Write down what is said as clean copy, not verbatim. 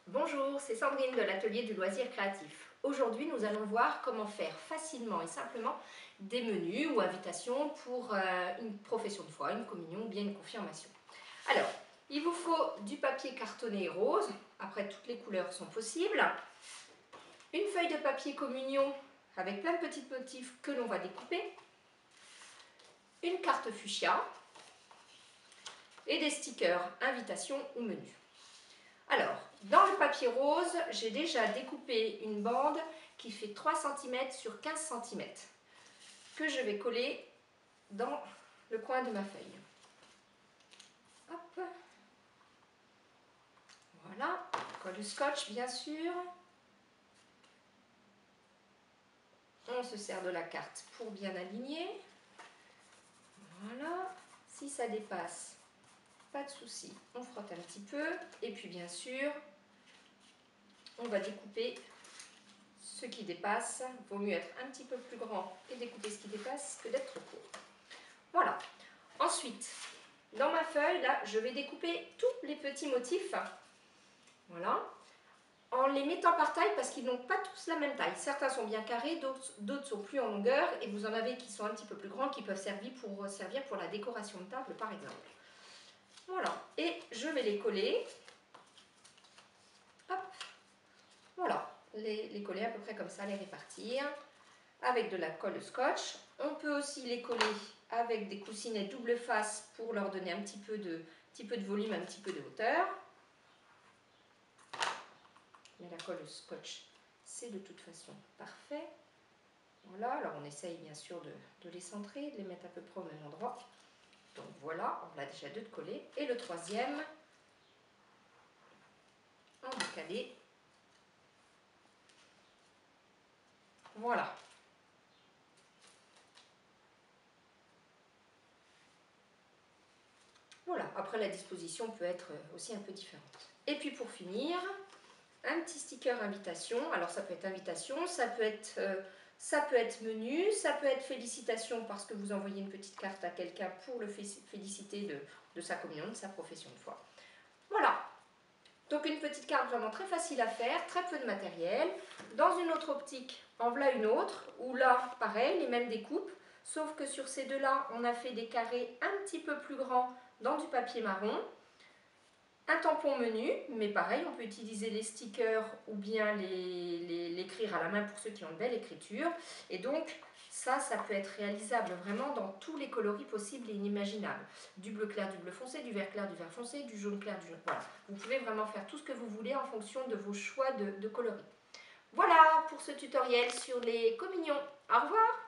Bonjour, c'est Sandrine de l'atelier du loisir créatif. Aujourd'hui, nous allons voir comment faire facilement et simplement des menus ou invitations pour une profession de foi, une communion ou bien une confirmation. Alors, il vous faut du papier cartonné rose, après toutes les couleurs sont possibles, une feuille de papier communion avec plein de petits motifs que l'on va découper, une carte fuchsia et des stickers invitation ou menu. Alors, dans le papier rose, j'ai déjà découpé une bande qui fait 3 cm sur 15 cm que je vais coller dans le coin de ma feuille. Hop. Voilà, colle scotch bien sûr. On se sert de la carte pour bien aligner. Voilà, si ça dépasse, pas de souci, on frotte un petit peu. Et puis bien sûr, on va découper ce qui dépasse. Vaut mieux être un petit peu plus grand et découper ce qui dépasse que d'être trop court. Voilà. Ensuite, dans ma feuille, là, je vais découper tous les petits motifs. Voilà. En les mettant par taille parce qu'ils n'ont pas tous la même taille. Certains sont bien carrés, d'autres sont plus en longueur et vous en avez qui sont un petit peu plus grands qui peuvent servir pour la décoration de table par exemple. Voilà. Et je vais les coller. Hop. Voilà. Les coller à peu près comme ça, les répartir avec de la colle scotch. On peut aussi les coller avec des coussinets double face pour leur donner un petit peu de volume, un petit peu de hauteur. Mais la colle scotch, c'est de toute façon parfait. Voilà, alors on essaye bien sûr de les centrer, de les mettre à peu près au même endroit. Donc voilà, on a déjà deux de collés. Et le troisième, on va caler. Voilà. Voilà, après la disposition peut être aussi un peu différente. Et puis pour finir, un petit sticker invitation. Alors ça peut être invitation, ça peut être menu, ça peut être félicitations parce que vous envoyez une petite carte à quelqu'un pour le féliciter de sa communion, de sa profession de foi. Voilà. Donc une petite carte vraiment très facile à faire, très peu de matériel. Dans une autre optique, en voilà une autre, où là, pareil, les mêmes découpes, sauf que sur ces deux-là, on a fait des carrés un petit peu plus grands dans du papier marron. Un tampon menu, mais pareil, on peut utiliser les stickers ou bien l'écrire à la main pour ceux qui ont une belle écriture. Et donc, ça peut être réalisable vraiment dans tous les coloris possibles et inimaginables. Du bleu clair, du bleu foncé, du vert clair, du vert foncé, du jaune clair, du jaune... Voilà, vous pouvez vraiment faire tout ce que vous voulez en fonction de vos choix de coloris. Voilà pour ce tutoriel sur les communions. Au revoir!